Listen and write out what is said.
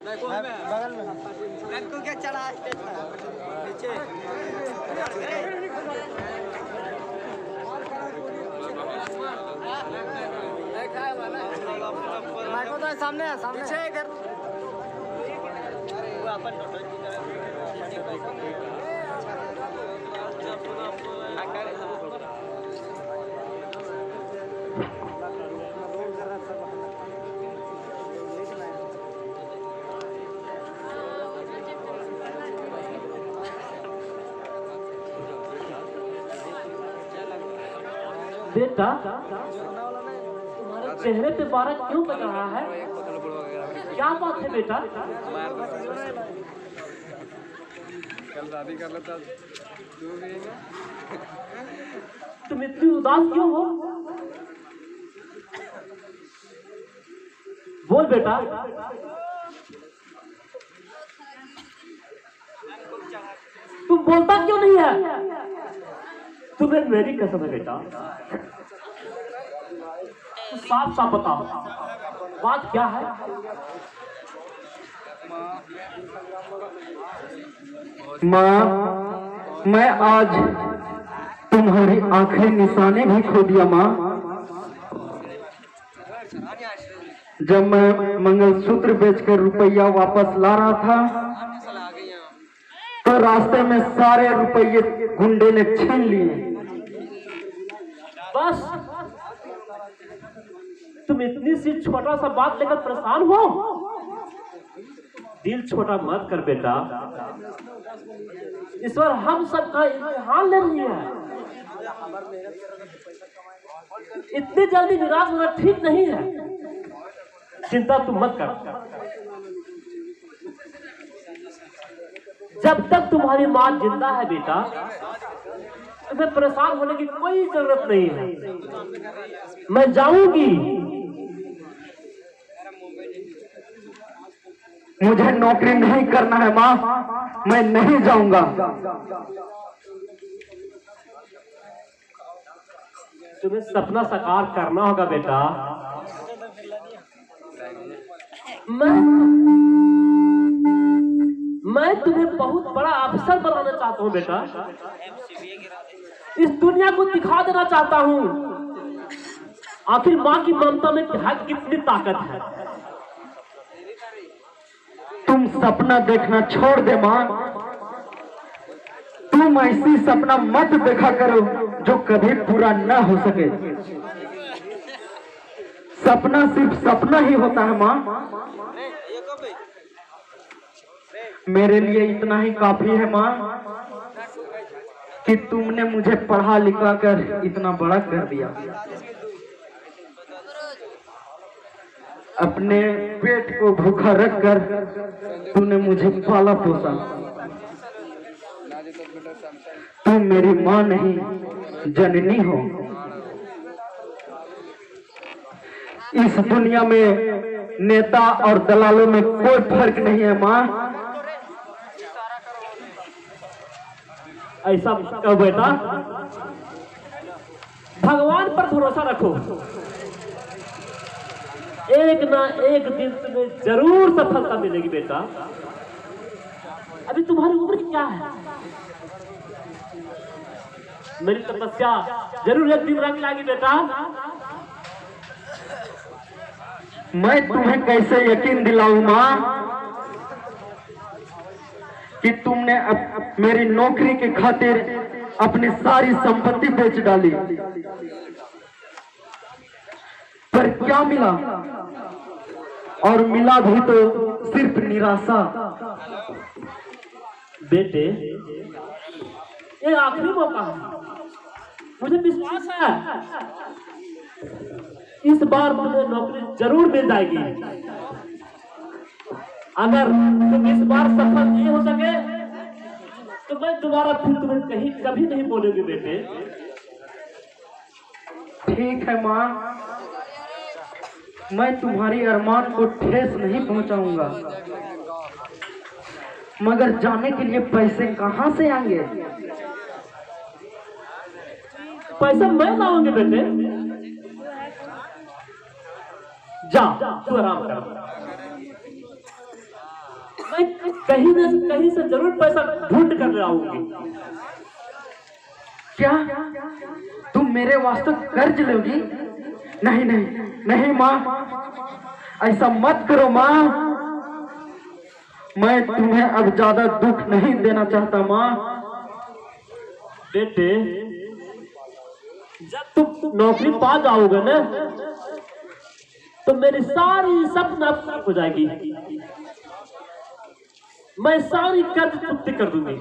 बगल में को क्या चढ़ा स्टेज पर नीचे माइको तो सामने है सामने पीछे इधर वो अपन बेटा तुम्हारे चेहरे पे बारह क्यों बज रहा है? क्या बात है बेटा? कल शादी कर लेता तुम इतनी उदास क्यों हो? बोल बेटा। तुम बोलता क्यों नहीं है? तुम्हें मेरी कसम है बेटा, साफ साफ बताओ बात क्या है? माँ, मैं आज तुम्हारी आखिरी निशाने भी खो दिया माँ। जब मैं मंगलसूत्र बेचकर रुपया वापस ला रहा था तो रास्ते में सारे रुपये गुंडे ने छीन लिए। बस तुम इतनी सी छोटा सा बात लेकर परेशान हो? दिल छोटा मत कर बेटा, ईश्वर हम सबका इम्तिहान ले रही है। इतनी जल्दी निराश होना ठीक नहीं है। चिंता तुम मत कर, जब तक तुम्हारी माँ जिंदा है बेटा तुम्हें परेशान होने की कोई जरूरत नहीं है। मैं जाऊंगी। मुझे नौकरी नहीं करना है माँ, मैं नहीं जाऊंगा। तुम्हें सपना साकार करना होगा बेटा। मैं तुम्हें बहुत बड़ा अफसर बनाना चाहता हूँ बेटा। इस दुनिया को दिखा देना चाहता हूँ आखिर माँ की ममता में कितनी ताकत है। तुम सपना देखना छोड़ दे माँ। तुम ऐसी सपना मत देखा करो जो कभी पूरा न हो सके। सपना सिर्फ सपना ही होता है माँ। मेरे लिए इतना ही काफी है माँ कि तुमने मुझे पढ़ा लिखा कर इतना बड़ा कर दिया। अपने पेट को भूखा रखकर तूने मुझे पाला पोसा। तुम मेरी माँ नहीं जननी हो। इस दुनिया में नेता और दलालों में कोई फर्क नहीं है माँ। ऐसा कहो बेटा, भगवान पर भरोसा रखो। एक ना एक दिन तुम्हें जरूर सफलता मिलेगी बेटा। अभी तुम्हारी उम्र क्या है? मेरी तपस्या जरूर एक दिन रंग लाएगी बेटा। मैं तुम्हें कैसे यकीन दिलाऊं माँ कि तुमने मेरी नौकरी के खातिर अपनी सारी संपत्ति बेच डाली, पर क्या मिला? और मिला भी तो सिर्फ निराशा। बेटे ये आखिरी मौका है, मुझे विश्वास है इस बार तुम्हें नौकरी जरूर मिल जाएगी। अगर तुम इस बार सफल नहीं हो सके तो मैं दोबारा फिर तुम्हें कहीं कभी नहीं बोलूंगी बेटे। ठीक है माँ, मैं तुम्हारी अरमान को ठेस नहीं पहुंचाऊंगा, मगर जाने के लिए पैसे कहाँ से आएंगे? पैसा मैं लाऊंगी बेटे। जा तू आराम कर। मैं कहीं न कहीं से जरूर पैसा ढूंढ कर लाऊंगी। क्या तुम मेरे वास्ते कर्ज लोगी? नहीं नहीं नहीं माँ, ऐसा मत करो माँ। मैं तुम्हें अब ज्यादा दुख नहीं देना चाहता माँ। बेटे, जब तुम नौकरी पा जाओगे ना तो मेरी सारी सपना हो जाएगी। मैं सारी कर्ज चुकती कर दूंगी।